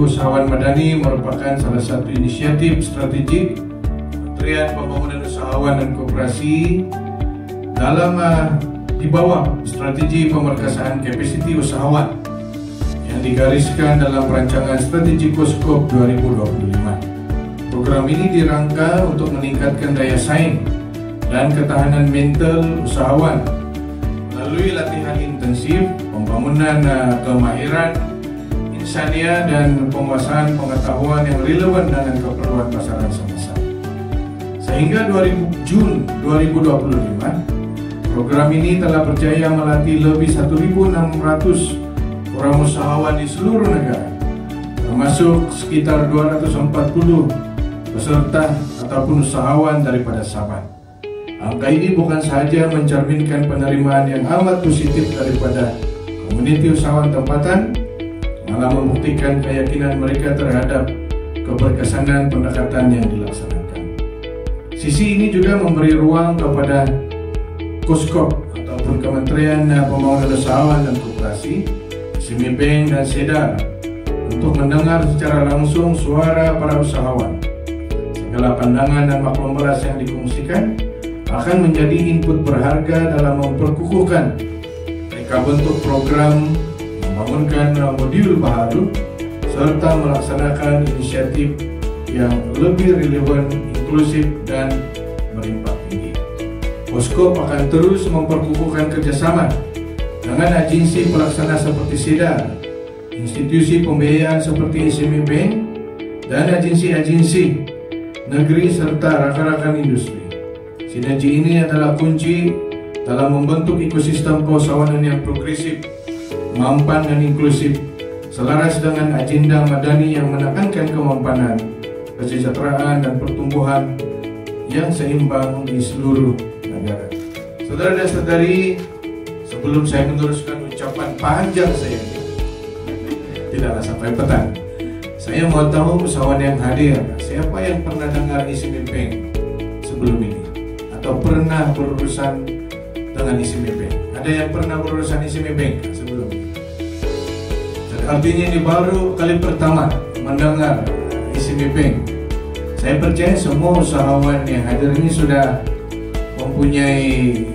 Maju Usahawan Madani merupakan salah satu inisiatif strategik Kementerian Pembangunan Usahawan dan Koperasi dalam di bawah strategi pemerkasaan kapasiti usahawan yang digariskan dalam rancangan strategi Koskop 2025. Program ini dirangka untuk meningkatkan daya saing dan ketahanan mental usahawan melalui latihan intensif, pembangunan kemahiran insania dan penguasaan pengetahuan yang relevan dengan keperluan pasaran semasa. Sehingga Jun 2025, program ini telah berjaya melatih lebih 1.600 orang usahawan di seluruh negara, termasuk sekitar 240 peserta ataupun usahawan daripada Sabah. Angka ini bukan saja mencerminkan penerimaan yang amat positif daripada komuniti usahawan tempatan, malah membuktikan keyakinan mereka terhadap keberkesanan pendekatan yang dilaksanakan. Sisi ini juga memberi ruang kepada Koskop ataupun Kementerian Pembangunan Usahawan dan Koperasi, SME dan SEDAR untuk mendengar secara langsung suara para usahawan. Segala pandangan dan maklum beras yang dikongsikan akan menjadi input berharga dalam memperkukuhkan mereka bentuk program, membangunkan modul baru, serta melaksanakan inisiatif yang lebih relevan, inklusif, dan berimpak tinggi. Koskop akan terus memperkukuhkan kerjasama dengan agensi pelaksana seperti SEDAR, institusi pembiayaan seperti SME Bank, dan agensi-agensi negeri serta rakan-rakan industri. Sinergi ini adalah kunci dalam membentuk ekosistem keusahawanan yang progresif, mampan dan inklusif, selaras dengan agenda Madani yang menekankan kemampanan, kesejahteraan dan pertumbuhan yang seimbang di seluruh negara. Saudara dan saudari, sebelum saya meneruskan ucapan panjang saya, tidaklah sampai petang, saya mau tahu usahawan yang hadir, siapa yang pernah dengar SME Bank sebelum ini? Atau pernah berurusan dengan SME Bank? Ada yang pernah berurusan SME Bank sebelum ini? Artinya ini baru kali pertama mendengar SME Bank. Saya percaya semua usahawan yang hadir ini sudah mempunyai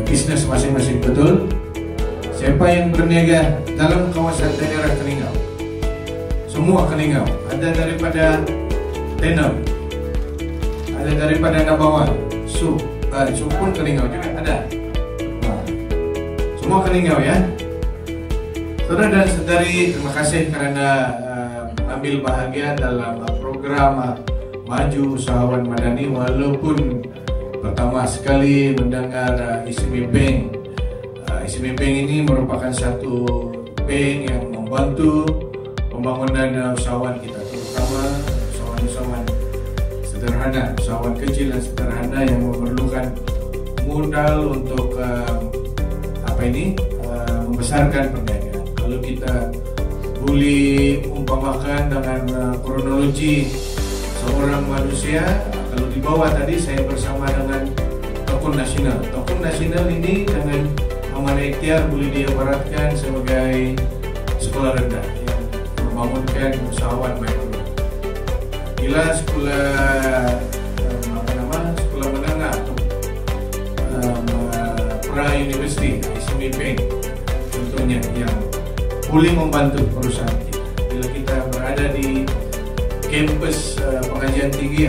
bisnis masing-masing, betul? Siapa yang berniaga dalam kawasan daerah Keningau? Semua Keningau. Ada daripada Tenom, ada daripada Nabawan, Su pun Keningau juga ada. Semua Keningau ya. Saudara dan saudari, terima kasih karena ambil bahagia dalam program Maju Usahawan Madani, walaupun pertama sekali mendengar SME Bank. SME Bank ini merupakan satu bank yang membantu pembangunan usahawan kita, terutama usahawan sederhana, usahawan kecil dan sederhana yang memerlukan modal untuk membesarkan perdagangan. Kalau kita boleh umpamakan dengan kronologi seorang manusia, kalau di bawah tadi saya bersama dengan tokoh nasional. Tokoh nasional ini dengan amanah ikhtiar boleh diibaratkan sebagai sekolah rendah yang membangunkan usahawan mikro. Bila sekolah menengah atau pra-university, SME Bank contohnya, yang boleh membantu perusahaan kita. Bila kita berada di kampus pengajian tinggi,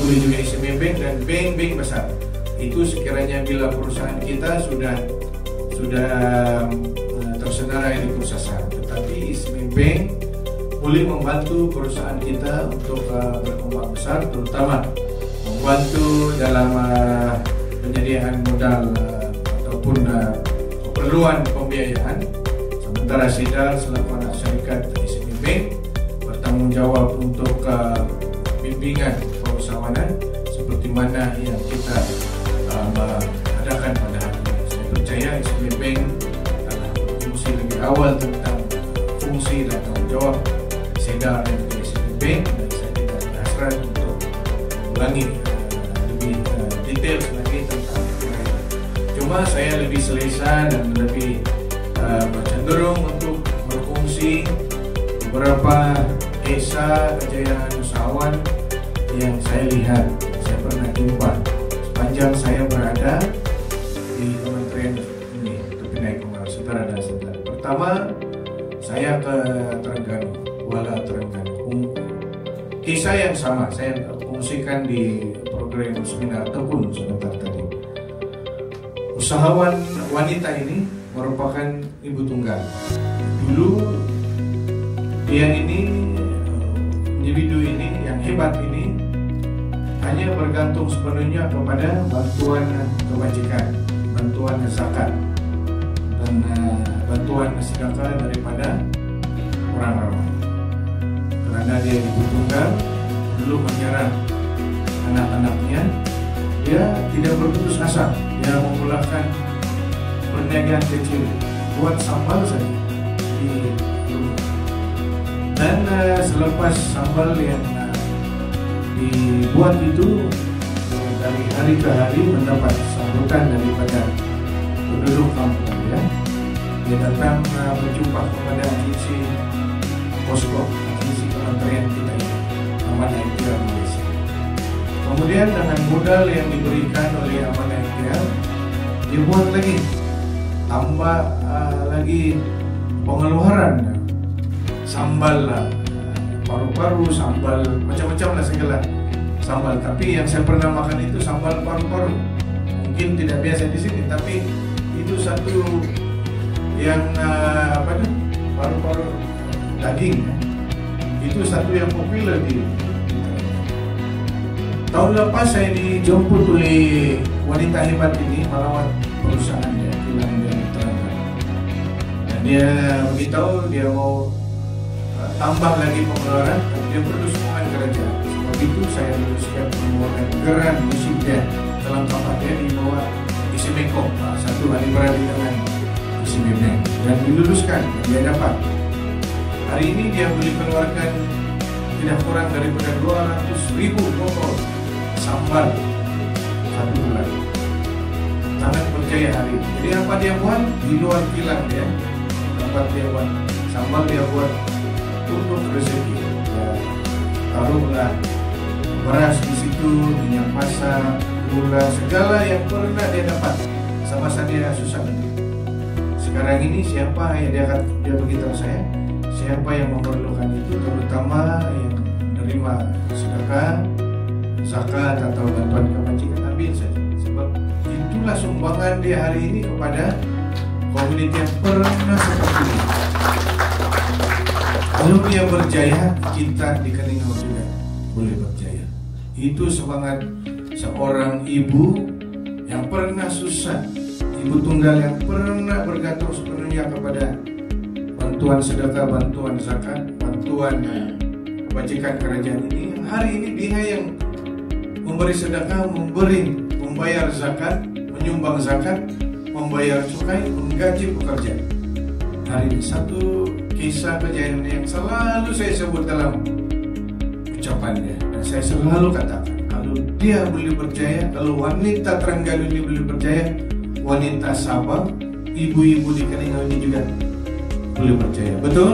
boleh juga SME Bank dan bank-bank besar. Itu sekiranya bila perusahaan kita sudah tersenarai di bursa saham. Tetapi SME Bank boleh membantu perusahaan kita untuk berkembang besar, terutama membantu dalam penyediaan modal ataupun keperluan pembiayaan. Sementara SEDAR selaku anak syarikat SME Bank bertanggung jawab untuk bimbingan perusahaan seperti mana yang kita adakan pada hari ini. Saya percaya SME Bank telah berfungsi lebih awal tentang fungsi dan tanggung jawab SEDAR dan SME Bank, dan saya tidak berhasrat untuk mengulangi lebih detail lagi tentang itu. Cuma saya lebih selesa dan lebih cenderung untuk berfungsi beberapa kisah kejayaan usahawan yang saya lihat, saya pernah jumpa sepanjang saya berada di kementerian ini, Kepinaikan Saudara dan Saudara. Pertama, saya ke Terengganu, Kuala Terengganu. Kisah yang sama saya fungsikan di program seminar Tekun sebentar tadi. Usahawan wanita ini merupakan ibu tunggal. Dulu dia ini, individu ini yang hebat ini hanya bergantung sepenuhnya kepada bantuan kebajikan, bantuan zakat, dan bantuan sedekah daripada orang ramai. Karena dia ibu tunggal, dulu menyerang anak-anaknya, dia tidak berputus asa, dia memulakan perniagaan kecil buat sambal saja di rumah. Dan selepas sambal yang dibuat itu, dari hari ke hari mendapat sambutan daripada penduduk kampung ya. Dia datang berjumpa kepada agensi posko, agensi kementerian kita ini, Amanah Ikhtiar Malaysia. Kemudian dengan modal yang diberikan oleh Amanah Ikhtiar, dia buat lagi, tambah lagi pengeluaran, sambal lah, paru-paru, sambal macam-macam lah segala sambal. Tapi yang saya pernah makan itu sambal paru-paru. Mungkin tidak biasa di sini, tapi itu satu yang paru-paru daging. Itu satu yang populer di tahun lepas. Saya dijemput oleh wanita hebat ini melawat perusahaan dia, bilang dia terangkan. Dan dia beritahu dia mau tambah lagi pengeluaran, dan dia perlu sokongan kerajaan. Sebab itu saya meluluskan mengeluarkan geran musik dia dalam kapal dia di bawah isi Mekong, satu hari beradik dengan isi Mekong, dan diluluskan, dia dapat. Hari ini dia boleh keluarkan tidak kurang daripada 200.000 botol sambal satu bulan. Sangat berjaya hari ini. Jadi apa dia buat? Di luar kilang dia, tempat dia buat sambal, dia buat untuk rezeki. Ya, taruhlah beras di situ, minyak masak, gula, segala yang pernah dia dapat sama dia susah. Sekarang ini siapa yang dia beritahu saya, siapa yang memerlukan itu, terutama yang menerima sedekah, zakat atau bantuan kebajikan, ambil saja. Sebab itulah sumbangan dia hari ini kepada komunitas yang pernah seperti ini. Kalau dia berjaya, kita di Keningau juga boleh berjaya. Itu semangat seorang ibu yang pernah susah, ibu tunggal yang pernah bergantung sepenuhnya kepada bantuan sedekah, bantuan zakat, bantuan kebajikan kerajaan ini. Hari ini dia yang memberi sedekah, membayar zakat, menyumbang zakat, membayar cukai, menggaji pekerja. Hari ini satu kisah kejayaan yang selalu saya sebut dalam ucapannya, dan saya selalu katakan, kalau dia boleh berjaya, kalau wanita Terengganu ini boleh berjaya, wanita Sabah, ibu-ibu di Keningau ini juga boleh percaya. Betul?